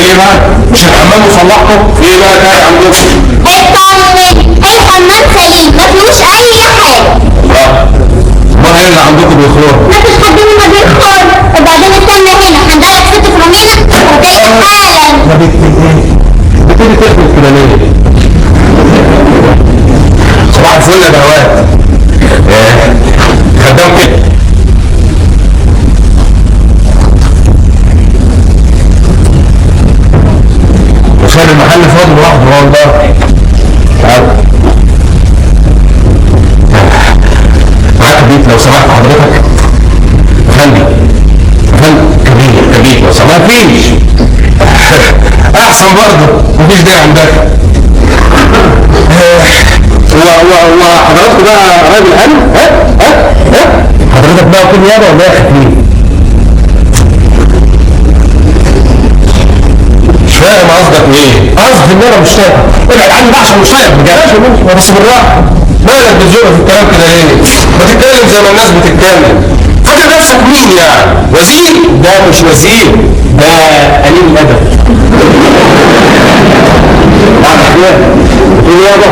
ايه بقى؟ مش الحمام وصلحته؟ ايه بقى تاني عندكم؟ اطمن، الحمام سليم ما فيهوش اي حاجه. امال ايه اللي عندكم بيخور؟ ما فيش حد مننا بيخور. وبعدين استنى هنا هندلك ست فرامينا وتقفل حالا. ما بتبتدي تقفل كده ليه؟ صباح الفل يا بهوات. خدام كده. وصار المحل فاضي لوحده والله. معاك بيت لو سمحت حضرتك. افندم كبير لو سمحت. مفيش احسن برضه مفيش داعي عندك. وحضرتك بقى راجل قلب. حضرتك بقى كل يابا ولا يا خفيف؟ مش فاهم قصدك ايه؟ قصدي ان انا مش فاهم. ابعد عني بقى عشان مش فاهم بجد. بس بالراحه. مالك بتزق في الكلام كده ليه؟ ما تتكلم زي ما الناس بتتكلم. فاكر نفسك مين يعني؟ وزير؟ ده مش وزير، ده قليل الادب. بتقول يابا؟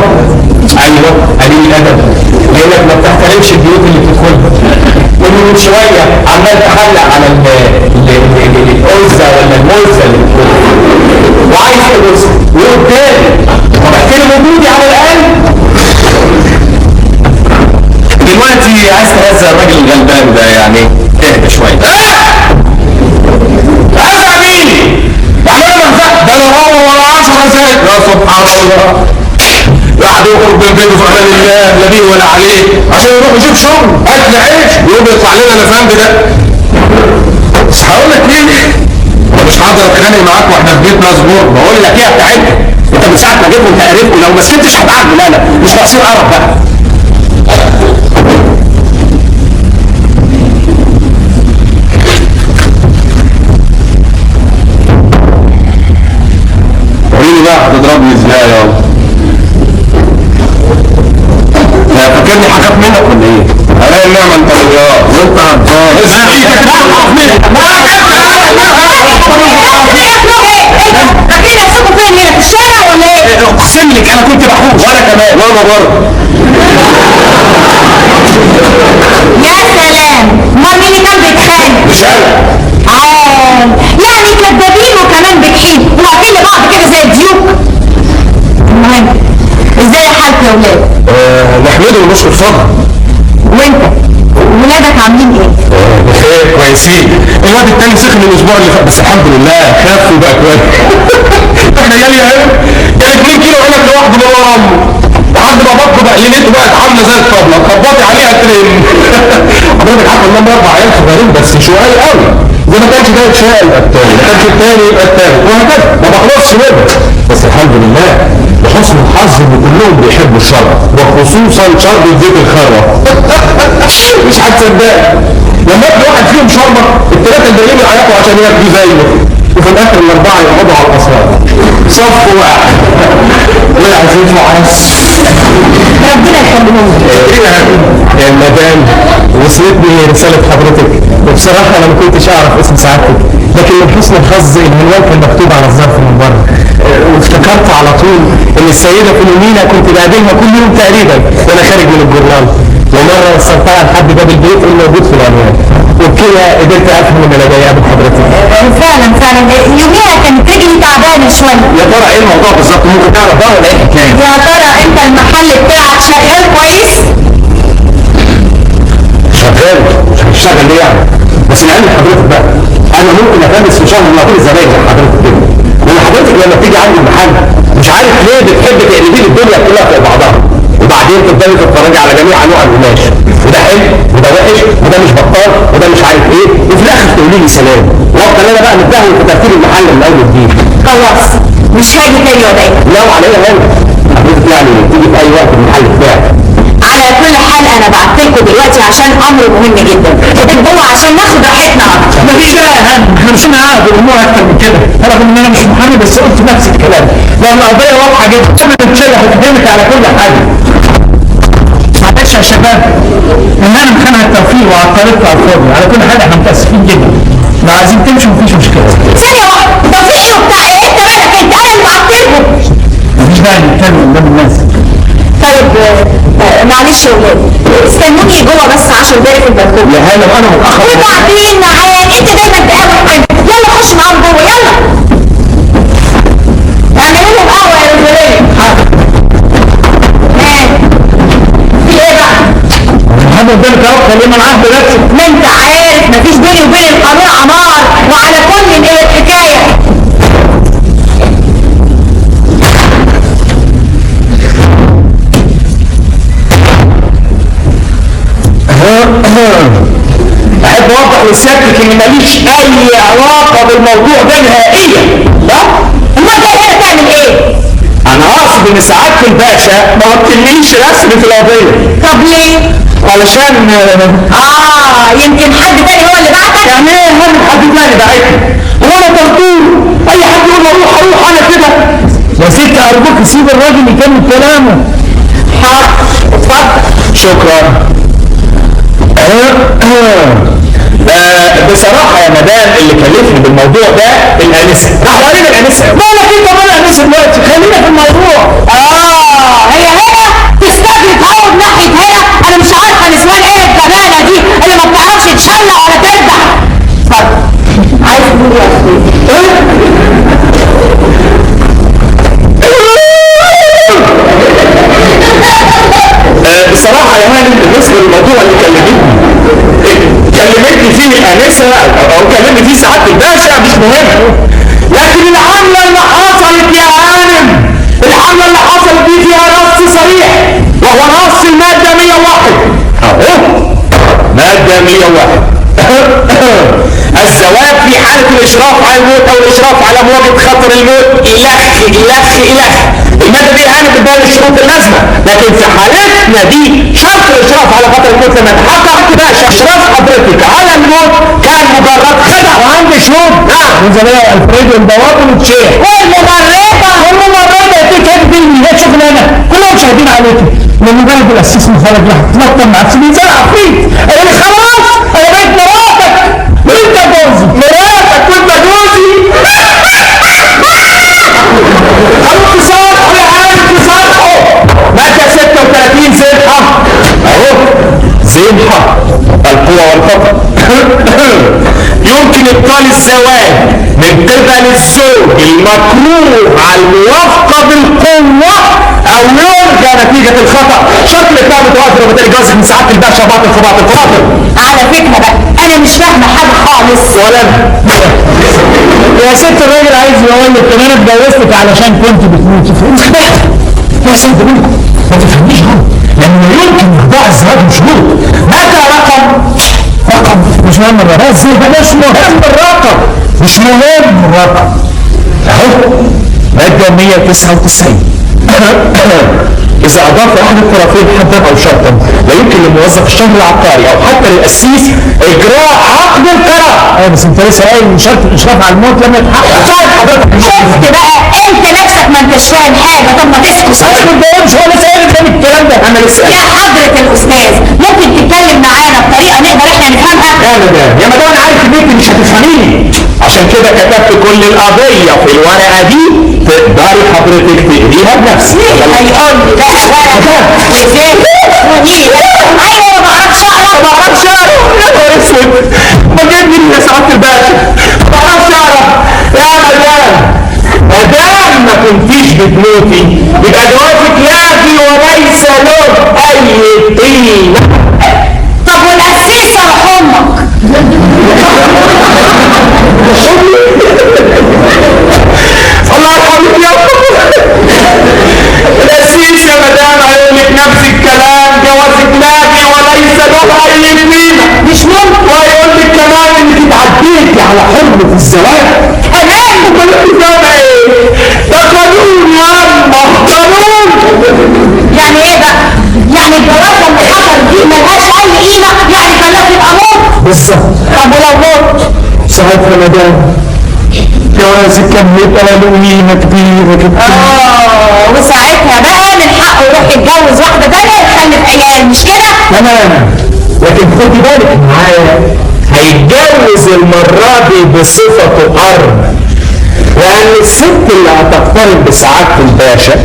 ايوه قليل الادب، لانك ما بتحترمش البيوت اللي بتدخلها. ومن شويه عمال تحلق على الأنثى ولا الموزه اللي بتدخلها. وعايز تبص وقدامي. طب احترم وجودي على الاقل. دلوقتي عايز تهزر الراجل الغلبان ده يعني اهدى شويه. هزع مين؟ يعني انا مهزق؟ ده انا هو ولا 10 زيت. يا سبحان الله. واحد يخرج من بيته في امان الله لا بيه ولا عليه عشان يروح يشوف شغل اكل عيش يقوم يطلع لنا الافندي ده. بس هقول لك ليه؟ انا مش هقدر اتخانق معاك واحنا في بيت مزبور. بقول لك ايه بتاعتك؟ انت من ساعه ما جيت وانت قرفت ولو ما سكتش هتعجل انا مش ناقصين قرف بقى. وريني بقى هتضربني ازاي يا فاكرني هخاف منك ولا ايه؟ انا النعمه انت رياض وانت هتضار. فاكرين نفسكم فين هنا في الشارع ولا ايه؟ اقسم لك انا كنت بحوش. وانا كمان. وانا برضه. يا سلام، امال مين اللي كان بيتخانق؟ مش انا. يعني كدابين وكمان بتحين واقفين لبعض كده زي الديوك. المهم ازاي حالك يا ولاد؟ نحمده ونشكر فضله. وانت ولادك عاملين ايه؟ بخير كويسين. الواد التاني سخن الاسبوع اللي فات بس الحمد لله خف وبقى كويس. تخيلي اهي كان 2 كيلو عنب لوحده من ورا امه لحد ما بطنه بقى ليلته بقت عامله زي الطبله تخبطي عليها ترين. حضرتك عارفه ان هم 4 عيال صغيرين بس شويه قوي. زي ما كانش ده يتشاء يبقى التاني، ما كانش التاني يبقى التالت وهكذا ما بخلصش منه. بس الحمد لله بحسن الحظ ان كلهم بيحبوا الشرب وخصوصا شرب زيت الخروه. مش هتصدقني لما ابني واحد فيهم شربه الثلاثه الباقيين يعيطوا عشان ياكلوا زيه وفي الاخر ال4 يقعدوا على الاسرار صف واحد. الله يعزيز وعز. ربنا يخليهم. يا مدام وصلتني رساله حضرتك وبصراحه انا ما كنتش اعرف اسم سعادتك لكن من حسن الحظ العنوان كان مكتوب على الظرف من بره وافتكرت على طول ان السيده فيلومينا كنت بقابلها كل يوم تقريبا وانا خارج من الجورنال ومره وصلتها لحد باب البيت اللي موجود في العنوان وبكده قدرت افهم ان انا جاي اقابل حضرتك. فعلا يوميها كانت رجلي تعبانه شويه. يا ترى ايه الموضوع بالظبط؟ ممكن تعرف بقى ولا ايه الحكايه؟ يا ترى انت المحل بتاعك شغال كويس؟ شغال. مش هتشتغل ليه يعني؟ بس لعلم حضرتك بقى انا ممكن افلس في شهر من كل زباين زي حضرتك كده. لان حضرتك لما بتيجي عندي المحل مش عارف ليه بتحب تقلبي لي الدنيا كلها فوق بعضها وبعدين تفضلي تتفرجي على جميع انواع القماش وده حلو وده وحش وده مش بطال وده مش عارف ايه وفي الاخر تقولي لي سلام وافضل انا بقى متدهور في ترتيب المحل من اول وجديد. خلاص مش هاجي تاني ولا ايه؟ لا عليا انا حضرتك يعني تيجي في اي وقت المحل بتاعك. على كل حال انا بعتلكوا دلوقتي عشان امر مهم جدا تبقوا عشان ناخد راحتنا اكتر. مفيش داعي يا هاني احنا مش هنعرف الامور اكتر من كده. رغم ان انا مش محامي بس قلت نفس الكلام لان القضيه واضحه جدا قبل ما تتشرح وتفهمك على كل حاجه. معلش يا شباب ان انا مخانها التوفيق وعطلتكم على الفاضي. على كل حال احنا متاسفين جدا لو عايزين تمشوا مفيش مشكله. ثانيه واحده توفيق وبتاع ايه؟ معلش يا ولاد استنوني جوه بس 10 دقايق في البلكونه. يا هلا انا متاخر. وبعدين معاك انت دايما تقابل كده. يلا خش معاهم جوه يلا. اعملوا لهم قهوه يا رجالين. في ايه بقى؟ محمد قدامك اهو خلينا معاه بنفسك. ما انت عارف مفيش بيني وبين القانون عمار. وعلى كل ايه الحكايه؟ احب اوضح لسيادتك ان ماليش اي علاقه بالموضوع ده نهائيا. لا امال جاي هنا تعمل ايه؟ انا اقصد ان سعاده الباشا ما وكلنيش رسمي في القضيه. طب ليه؟ علشان يمكن حد تاني هو اللي بعتك؟ يعني ايه هم حد تاني بعتني؟ وانا طرطور اي حد يقول له اروح انا كده. يا ست ارجوك سيب الراجل يكمل كلامه. حاضر اتفضل. شكرا. بصراحة يا مدام اللي كلفني بالموضوع ده الأنسة. راح قريب الأنسة. مالك انت مال الأنسة دلوقتي؟ خلينا في الموضوع. هي هنا تستجلب هوا ناحية هنا. أنا مش عارفة نسوان ايه الجمالة دي اللي ما بتعرفش تشلق ولا تربح. اتفضل. عايز تقول يا بصراحة يا هاني بالنسبة للموضوع اللي كلمتني فيه الأنسة أو كلمني فيه سعادة الباشا مش مهم، لكن العملة اللي حصلت يا هانم، العملة اللي حصلت دي فيها نص صريح وهو نص المادة 101. أهو مادة 101 الزواج في حالة الإشراف على الموت أو الإشراف على مواجهة خطر الموت إلخ. المادة دي هانم بتبين الشروط اللازمة، لكن في حالتنا دي شرط الإشراف على خطر الموت لما تحقق تبقى إشراف حضرتك على الموت كان مجرد خدع. وعندي شروط نعم من زمان الفريد والبواطن والشيخ والممرضة دي كانت دي شغلانة كلهم شاهدين عليكي. من مجرد الأسيس مخرج لها تنطر مع السنين زي العفريت. أنا خلاص أنا بقيت مراتك وأنت جوزي. مراتك وأنت جوزي. مادة 36 زنحة اهو زنحة القوة والفقر. يمكن ابطال الزواج من قبل الزوج المكروه على الموافقة بالقوة او يرجى نتيجة الخطأ. شرط الاتباع متوافر وبالتالي جوازك من سعادة الباشا باطل في باطل. على فكرة بقى انا مش فاهمة حاجة خالص. ولا يا ست الراجل عايز يقول لك ان انا اتجوزتك علشان كنت بتموتي في يا ست ما تفهمنيش غلط، لانه يمكن اخضاع الزواج بشروط. متى رقم مش مهم الرقم. ازاي مش مهم الرقم؟ مش مهم الرقم. اهو مادة 199 إذا أضاف أحد الطرفين حدا أو شرطا لا يمكن لموظف الشهر العقاري أو حتى للقسيس إجراء عقد القرار. بس أنت لسه قايل شرط الإشراف على الموت لم يتحقق. طيب حضرتك شفت بقى أنت نفسك ما أنتش فاهم حاجة. طب ما تسكت. أنا ما بقولش هو لسه قايل قدام الكلام ده. أنا لسه يا حضرة الأستاذ ممكن تتكلم معانا بطريقة نقدر إحنا نفهمها؟ يا مدام أنا عارف إن أنت مش هتفهميني، عشان كده كتبت كل القضية في الورقة دي تقدري حضرتك تقريها بنفسك. هيقول لي بقى ورقة وزيت ونيل. أيوة ما بعرفش أقرأ. ما بعرفش أقرأ يا نهار أسود. ما جابني يا سعادة الباشا. ما بعرفش أقرأ يا مدام ما كنتيش بتموتي يبقى جوازك لاغي وليس له أي قيمة. طب والقسيس راح أمك. الله يرحمك يا القسيس يا مدام هيقول لك نفس الكلام. جوازك لاغي وليس له اي قيمه. مش ممكن. وهيقول لك كمان انك اتعديتي على حرمه الزواج. كمان امال انت فاهمه ايه؟ ده قانون يا اما قانون. يعني ايه بقى؟ يعني الجوازه اللي حصل دي ملهاش اي قيمه؟ يعني خلاك يبقى موت؟ بالظبط. طب ولو موت؟ ساعتها يا مدام جوازك كان هيبقى له قيمه كبيره جدا. وساعتها بقى من حقه يروح يتجوز واحده تانيه ويخلف عيال مش كده؟ تماما. لكن خدي بالك معايا هيتجوز المره دي بصفته ارمل، لان الست اللي هتقترب بسعاده الباشا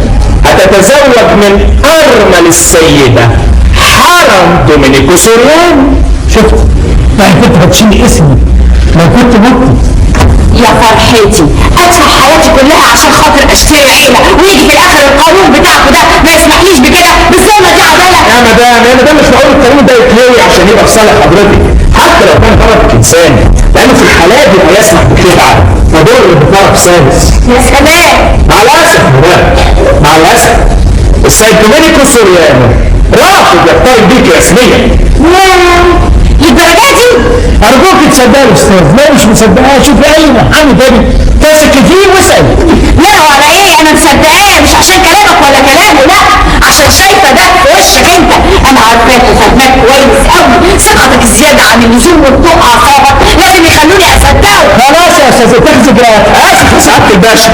هتتزوج من ارمل السيده حرم دومينيكو سوريانو. شفت؟ ما كنت هتشيل اسمي لو كنت مت. يا فرحتي، ادفع حياتي كلها عشان خاطر اشتري عيله، ويجي في الاخر القانون بتاعكم ده ما يسمحليش بكده. بالظلمه دي عداله؟ يا مدام مش معقول القانون ده يتلوي عشان يبقى في صالح حضرتك، حتى لو كان طرفك انساني، لانه في الحالات دي لا يسمح بخدعه تضر بطرف ثالث. يا سلام. مع الاسف مع الاسف السيد دومينيكو سوريانو رافض يقترب بيك رسميا. للدرجه دي؟ ارجوك تصدقني يا استاذ، لو مش مصدقاه شوف اي محامي تاني تثق فيه واسال. لا ولا ايه، انا مصدقاه مش عشان كلامك ولا كلامه، لا عشان شايفه ده في وشك انت. انا عارفاك وفاهماك كويس قوي. ثقتك الزياده عن اللزوم والطوق اعصابك لازم يخلوني اصدقه. خلاص يا استاذ تحزق يا اسف يا سعاده الباشا،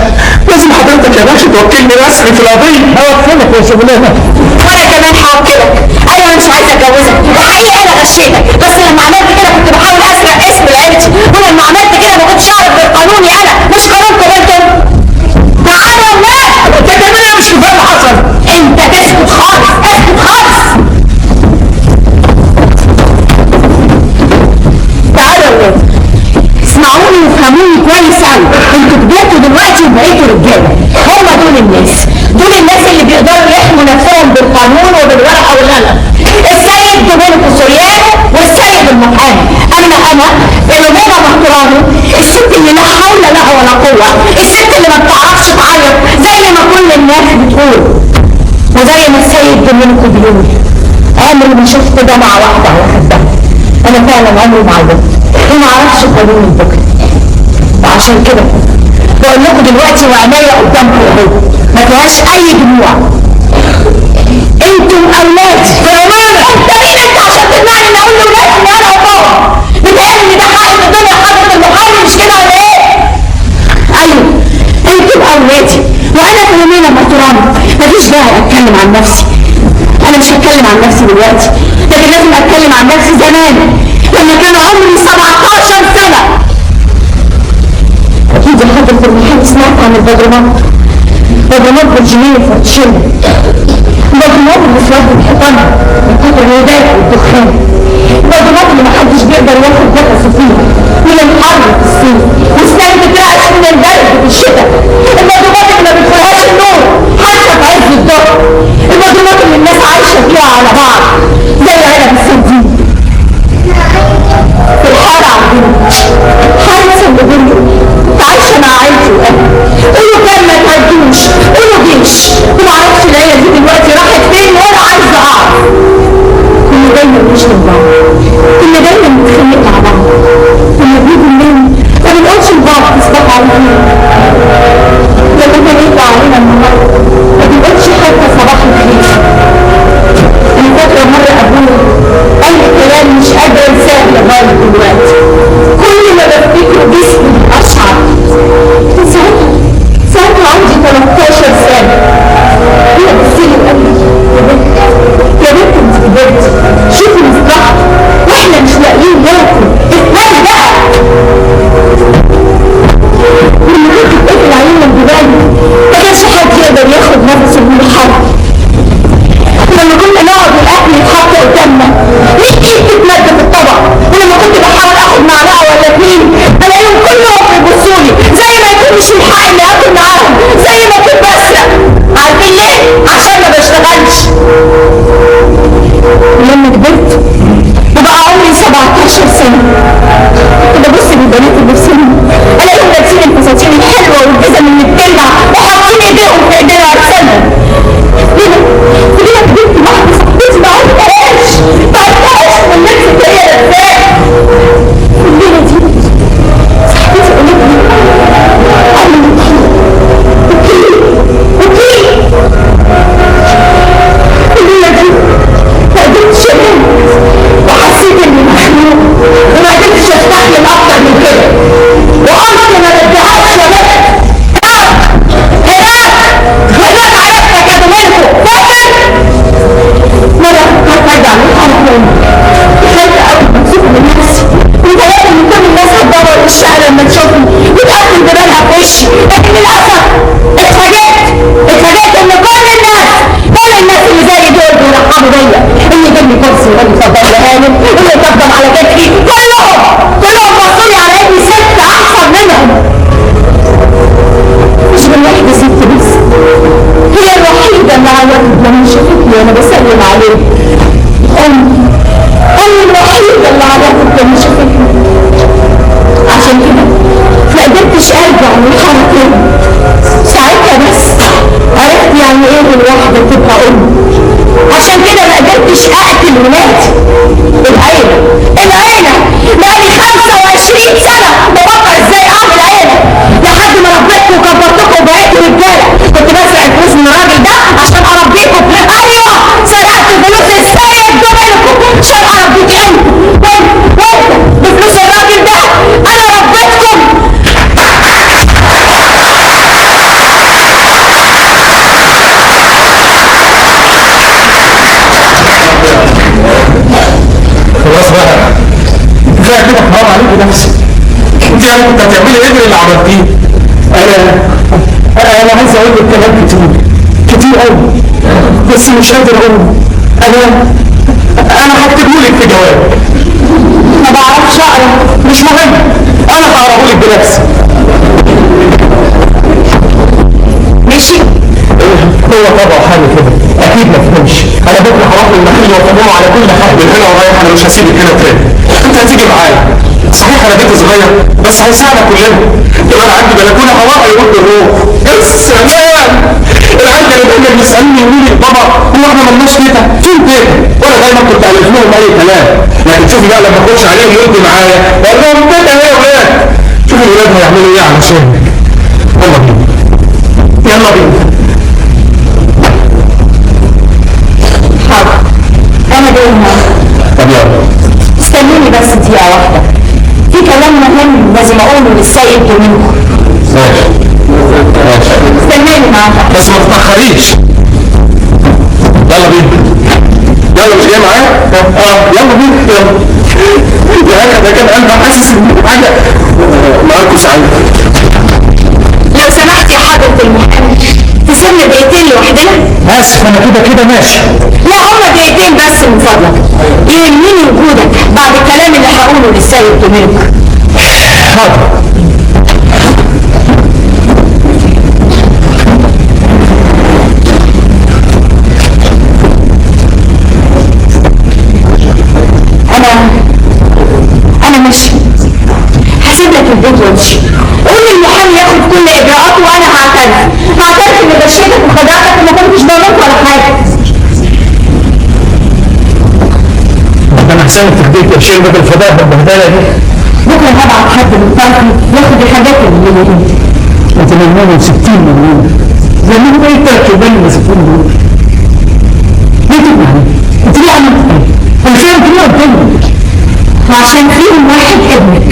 لازم حضرتك يا باشا توكلني رسمي في القضيه. هوكلك يا شغلانه. وانا كمان هوكلك. ايوه انا مش عايزه اتجوزك، حقيقي انا غشيتك، بس لما عملت كده كنت بحاول اسرق اسم لعيلتي، ولما عملت كده ما كنتش اعرف غير قانوني انا مش قانونكم انتم. تعالوا يا ولاد. انت كمان انا مش فاهم اللي حصل. انت تسكت خالص، اسكت خالص. تعالوا يا ولاد، اسمعوني وافهموني كويس قوي. انتوا كبرتوا دلوقتي وبقيتوا رجاله. هم دول الناس اللي بيقدروا يحموا نفسهم بالقانون وبالورقه والقلم. السيد دومينيكو سوريانو والسيد المحامي. اما انا الامومه محترمه، الست اللي لا حول لها ولا قوه، الست اللي ما بتعرفش تعيط زي ما كل الناس بتقول، وزي ما السيد دومينيكو بيقول عمري ما شفت ده مع واحده وحبها. انا فعلا عمري ما عيطت وما اعرفش قانون البكا، وعشان كده بقول لكم دلوقتي وعناية قدامكم اهو ما فيهاش اي دموع. انتم اولادي. فاهمانة؟ انت مين انت عشان تمنعني ان اقول لاولادي ان انا وبابا؟ بتقال ان ده حق من الدنيا حضرة المحامي، مش كده ولا ايه؟ ايوه انتم اولادي وانا فاهمينة محترمة. مفيش داعي اتكلم عن نفسي، انا مش هتكلم عن نفسي دلوقتي، لكن لازم اتكلم عن نفسي زمان لما كان عمري 17 سنة. اكيد يا حضرة المحامي سمعت عن البدرمات بالجنيه فرتشينو، البدرمات اللي اسودت حيطانها من كتر الهدايا والدخان، البدرمات اللي محدش بيقدر ياخد نفسه فيها من الحر في الصيف والسنة بترعش من البرد في الشتاء، البدرمات اللي ما بتفيهاش النور حتى في عز الظهر، البدرمات اللي الناس عايشة فيها على بعض زي علب السردين. في الحارة عندنا حارة سندبية كنت عايشة مع عيلتي وأهلي. قولوا كان ما تعدوش، قولوا جيش، ومعرفش العيلة دي دلوقتي راحت فين ولا عايزة أعرف. كنا دايما بنشتم بعض، كنا دايما بنتخانق مع بعض، كنا بنيجي الليل ما بنقولش لبعض تصبحوا على خير. شافتني وانا بسلم عليه. امي الوحيده اللي عرفت لما شافتني، عشان كده ما قدرتش ارجع للحاره تاني. ساعتها بس عرفت يعني ايه الواحده تبقى ام. عشان كده ما قدرتش اقتل ولادي. العيله بقالي 25 سنه بفكر ازاي اعمل عيله، لحد ما ربيتكم وكبرتكم وبقيتوا رجاله. كنت بسرق الفلوس من الراجل ده عشان اربيكم. ايوه سرقت فلوس السيد دومينيكو عشان اربيك انت وانت بفلوس الراجل ده انا ربيتكم. خلاص بقى كفايه كده، حرام عليك بنفسك. انت يعني كنت هتعملي ايه اللي عملتيه؟ انا عايز اقول لك كلام كتير قوي، بس مش قادر اقول. انا هكتبهولك في جواب. ما بعرفش اقرا. مش مهم، انا هقراهولك بنفسي. ماشي. هو طبعه حاجه كده اكيد ما فهمش. انا بكره هروح المحل وافهمه على كل حاجه من هنا ورايح. انا مش هسيبك هنا تاني، انت هتيجي معايا. صحيح انا بيت صغير بس هيساعدك كلنا. يبقى انا عندي بلكونه هواء يرد الروح. السلام. العيال كانوا دايما بيسالوني يقولوا لي بابا هو احنا مالناش تيتا؟ فين تيتا؟ وانا دايما كنت الف لهم اي كلام. لكن شوفي بقى لما اخش عليهم وانت معايا اقول لهم تيتا ايه يا ولاد؟ شوفوا الولاد هيعملوا ايه علشانك. يلا بينا يلا بينا. حاضر انا جاي معاك. طب يلا استنوني بس دقيقه واحده، في كلام مهم لازم اقوله للسيد دومينيكو. ماشي ماشي، استناني معاك بس ما تتأخريش. يلا بينا. يلا مش جاي معايا؟ يلا بينا يلا. يا ده كان قلبي حاسس ان حاجه معاكم سعيد. لو سمحت يا حضرة المحامي تسيبنا دقيقتين لوحدنا. اسف انا كده ماشي. لا هما دقيقتين بس من فضلك، يهمني وجودك بعد الكلام اللي هقوله للسيد دومينيكو. حاضر. انا ماشي، هسيب لك البيت وامشي. قول للمحامي ياخد كل اجراءاته وانا هعترف ان غشيتك وخدعتك وما كنتش ضامنك ولا حاجه. انا هسامح تخديك قرشين بدل الفضاء بالبهدله دي. بكره هبعت حد من طرفي ياخد الحاجات اللي هي دي. انت مجنون 60 مليون زمان ايه تركبين ال 60 مليون؟ ليه تبقى انت ليه عملت كده؟ انا فاهم كده قدامك وعشان فيهم واحد ابنك.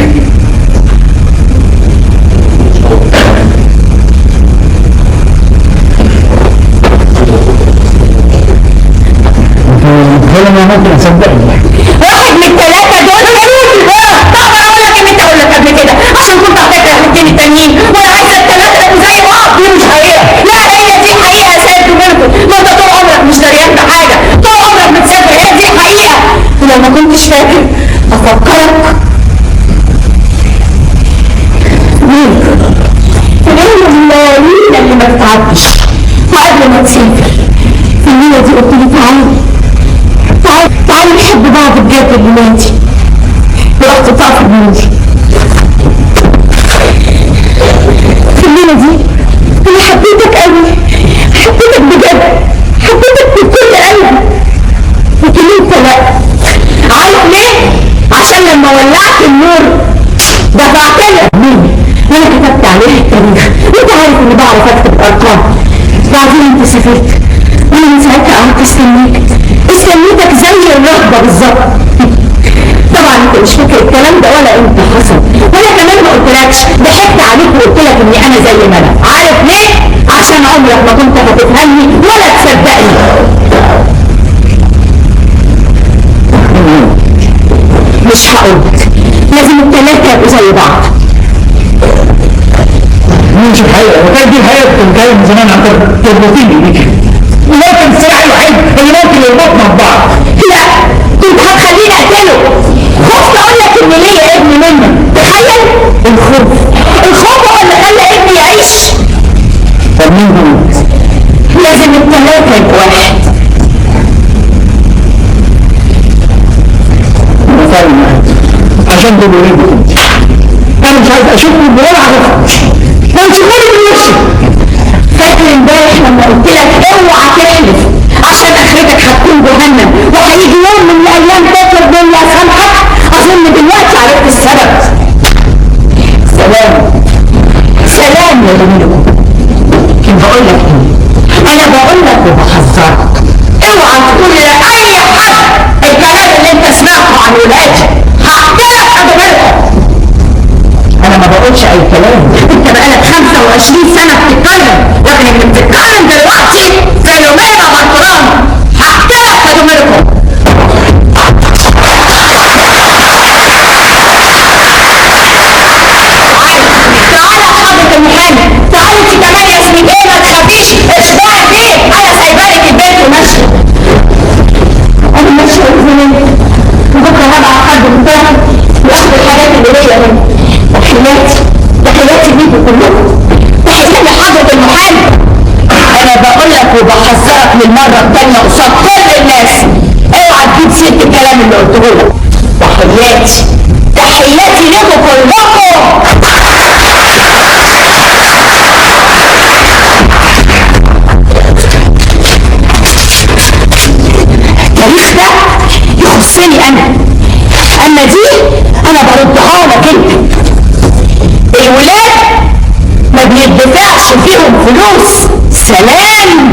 ولا ما ممكن اصدقك. واحد من الثلاثه دول طبعا اقول لك ان انت اقول لك قبل كده عشان كنت هتكره الاثنين التانيين، وانا عايزه الثلاثه يبقوا زي بعض. دي مش حقيقه. لا هي دي حقيقه يا سيد دومينيكو. ما انت طول عمرك مش دريان بحاجه، طول عمرك بتسافر. هي دي حقيقه. ولو ما كنتش فاكر افكرك في ليله الليالي اللي ما بتعديش. وقبل ما تسافر في الليله دي قلت لي تعالي نحب بعض بجد دلوقتي. ورحت طافي النور. في الليله دي انا حبيتك قوي، حبيتك بجد، حبيتك بكل قلبي. لكن انت لا. عارف ليه؟ عشان لما ولعت النور دفعت لك وانا كتبت عليه التاريخ. وانت عارف اني بعرف اكتب ارقام. بعدين انت سافرت وانا من ساعتها قعدت استنيتك زي الرهبه بالظبط. طبعا انت مش فاكر الكلام ده ولا انت حصل، وانا كمان ما قلتلكش، ضحكت عليك وقلت لك اني انا زي ما انا. عارف ليه؟ عشان عمرك ما كنت هتفهمني ولا تصدقني. مش هقولك، لازم الثلاثه يبقوا زي بعض. مش الحقيقه، وكانت دي الحقيقه كنت جاي من زمان عن تربطيني بيك. ولكن السلاح الوحيد اللي ممكن يربطنا ببعض. لا كنت هتخليني اقتله. خفت اقول لك ان ليا ابن منك. تخيل الخوف هو اللي خلى ابني يعيش. طب مين هو؟ لازم الثلاثه يبقوا واحد. عشان دول ولادي. انا مش عايز اشوفهم ولا اعرفهم. ما تشوفوني من وشي. فاكر امبارح لما قلت لك اوعى تحلف عشان اخرتك هتكون جهنم وهيجي يوم من الايام تطلب مني اسامحك؟ اظن دلوقتي عرفت السبب. سلام يا جميلكم. لكن بقول لك ايه؟ انا بقول لك وبحذرك اوعى تقول لاي حد الكلام اللي انت سمعته عن ولادي. هقتلك يا جميلكم. انا ما بقولش اي كلام. انت بقالك 25 سنه بتتكلم، لكن اللي بتتكلم دلوقتي زي يومين على القران. هقتلك يا جميلكم. تعالى حضرة المحامي، تعالي انت كمان يا اسمك ايه، ما تخافيش، اشبعي فيه. انا سايبالك البيت وماشيه. انا ماشيه وزمان وبكره هبعت حد بتاعي ياخد الحاجات اللي ليا مني. تحياتي ليكم كلكم. تحياتي حضرة المحامي. انا بقول لك وبحذرك للمره الثانيه قصاد كل الناس، اوعى تجيب سيره الكلام اللي قلته لك. تحياتي ليكم كلكم. التاريخ ده يخصني انا دي انا بردها لك انت. الولاد ما بيدفعش فيهم فلوس. سلام.